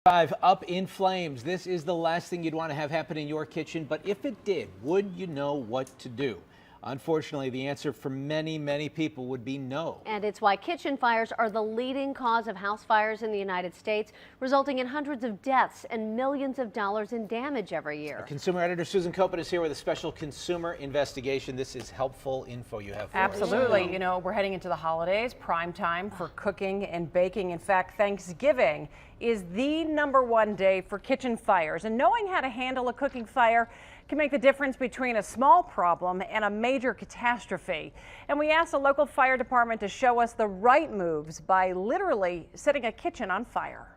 5 up in flames. This is the last thing you'd want to have happen in your kitchen, but if it did, would you know what to do? Unfortunately, the answer for many, many people would be no. And it's why kitchen fires are the leading cause of house fires in the United States, resulting in hundreds of deaths and millions of dollars in damage every year. Consumer editor Susan Copen is here with a special consumer investigation. This is helpful info you have for us. Absolutely. You know, we're heading into the holidays, prime time for cooking and baking. In fact, Thanksgiving is the #1 day for kitchen fires. And knowing how to handle a cooking fire can make the difference between a small problem and a major catastrophe. And we asked the local fire department to show us the right moves by literally setting a kitchen on fire.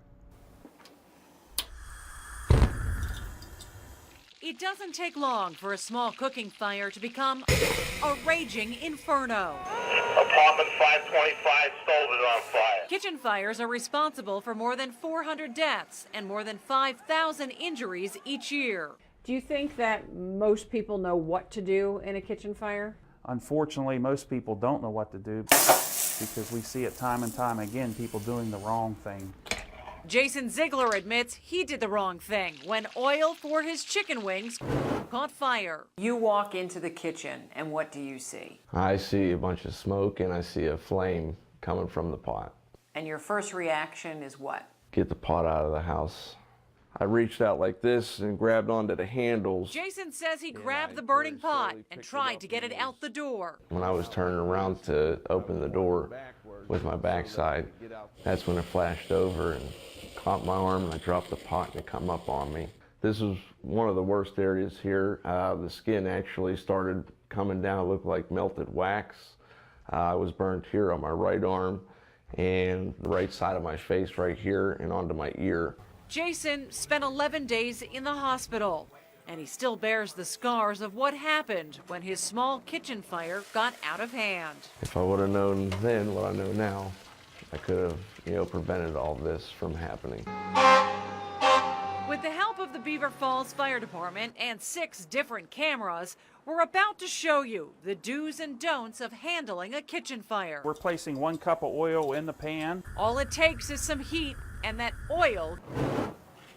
It doesn't take long for a small cooking fire to become a raging inferno. Apartment 525 stove is on fire. Kitchen fires are responsible for more than 400 deaths and more than 5,000 injuries each year. Do you think that most people know what to do in a kitchen fire? Unfortunately, most people don't know what to do because we see it time and time again, people doing the wrong thing. Jason Ziegler admits he did the wrong thing when oil for his chicken wings caught fire. You walk into the kitchen and what do you see? I see a bunch of smoke and I see a flame coming from the pot. And your first reaction is what? Get the pot out of the house. I reached out like this and grabbed onto the handles. Jason says he grabbed the burning pot and tried to get it out the door. When I was turning around to open the door with my backside, that's when it flashed over and caught my arm and I dropped the pot and it come up on me. This was one of the worst areas here. The skin actually started coming down. It looked like melted wax. I was burned here on my right arm and the right side of my face right here and onto my ear. Jason spent 11 days in the hospital, and he still bears the scars of what happened when his small kitchen fire got out of hand. If I would have known then what I know now, I could have, prevented all this from happening. With the help of the Beaver Falls Fire Department and 6 different cameras, we're about to show you the do's and don'ts of handling a kitchen fire. We're placing 1 cup of oil in the pan. All it takes is some heat, and that oil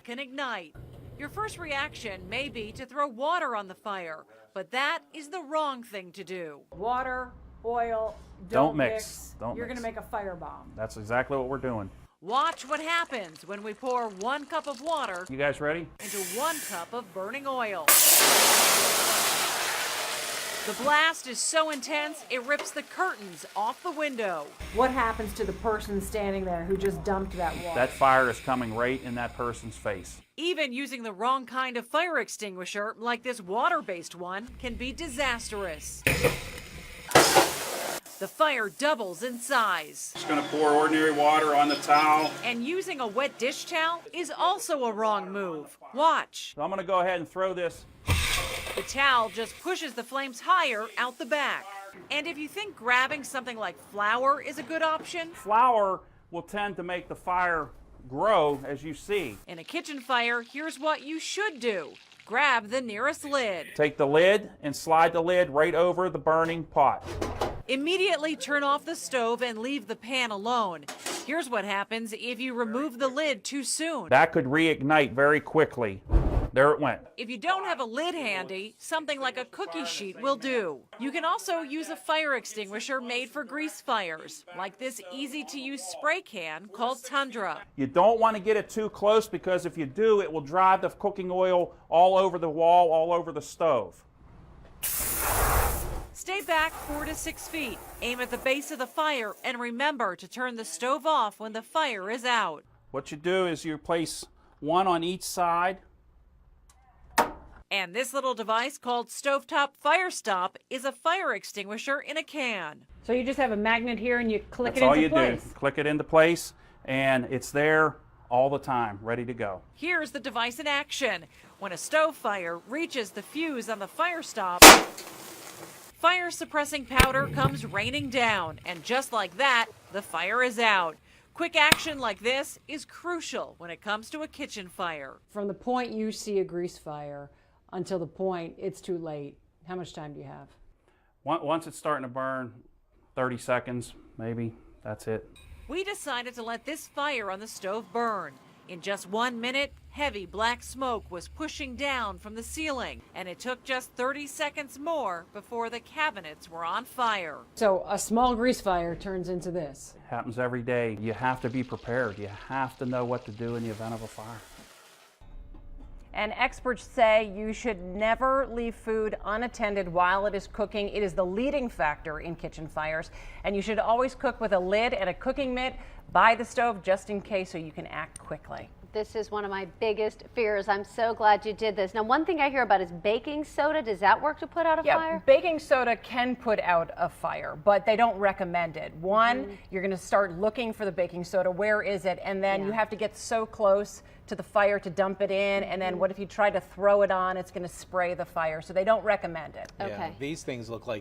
can ignite. Your first reaction may be to throw water on the fire, but that is the wrong thing to do. Water, oil, Don't mix. You're going to make a firebomb. That's exactly what we're doing. Watch what happens when we pour 1 cup of water You guys ready? into 1 cup of burning oil. The blast is so intense, it rips the curtains off the window. What happens to the person standing there who just dumped that water? That fire is coming right in that person's face. Even using the wrong kind of fire extinguisher, like this water-based one, can be disastrous. The fire doubles in size. Just going to pour ordinary water on the towel. And using a wet dish towel is also a wrong move. Watch. So I'm going to go ahead and throw this. The towel just pushes the flames higher out the back. And if you think grabbing something like flour is a good option, Flour will tend to make the fire grow, as you see. in a kitchen fire, here's what you should do. Grab the nearest lid. Take the lid and slide the lid right over the burning pot. Immediately turn off the stove and leave the pan alone. Here's what happens if you remove the lid too soon. That could reignite very quickly. There it went. If you don't have a lid handy, something like a cookie sheet will do. You can also use a fire extinguisher made for grease fires, like this easy-to-use spray can called Tundra. You don't want to get it too close because if you do, it will drive the cooking oil all over the wall, all over the stove. Stay back 4 to 6 feet, aim at the base of the fire, and remember to turn the stove off when the fire is out. What you do is you place 1 on each side. And this little device called StoveTop FireStop is a fire extinguisher in a can. So you just have a magnet here and you click That's it all into you place. do. Click it into place and it's there all the time, ready to go. Here's the device in action. When a stove fire reaches the fuse on the FireStop, fire suppressing powder comes raining down, and just like that, the fire is out. Quick action like this is crucial when it comes to a kitchen fire. From the point you see a grease fire until the point it's too late, how much time do you have? Once it's starting to burn, 30 seconds maybe, that's it. We decided to let this fire on the stove burn. In just 1 minute, heavy black smoke was pushing down from the ceiling, and it took just 30 seconds more before the cabinets were on fire. So a small grease fire turns into this. Happens every day. You have to be prepared. You have to know what to do in the event of a fire. And experts say you should never leave food unattended while it is cooking. It is the leading factor in kitchen fires. And you should always cook with a lid and a cooking mitt by the stove just in case, so you can act quickly. This is one of my biggest fears. I'm so glad you did this. Now, one thing I hear about is baking soda. Does that work to put out a fire? Baking soda can put out a fire, but they don't recommend it. One, you're going to start looking for the baking soda. Where is it? And then you have to get so close to the fire to dump it in. And then what if you try to throw it on? It's going to spray the fire. So they don't recommend it. Okay. Yeah, these things look like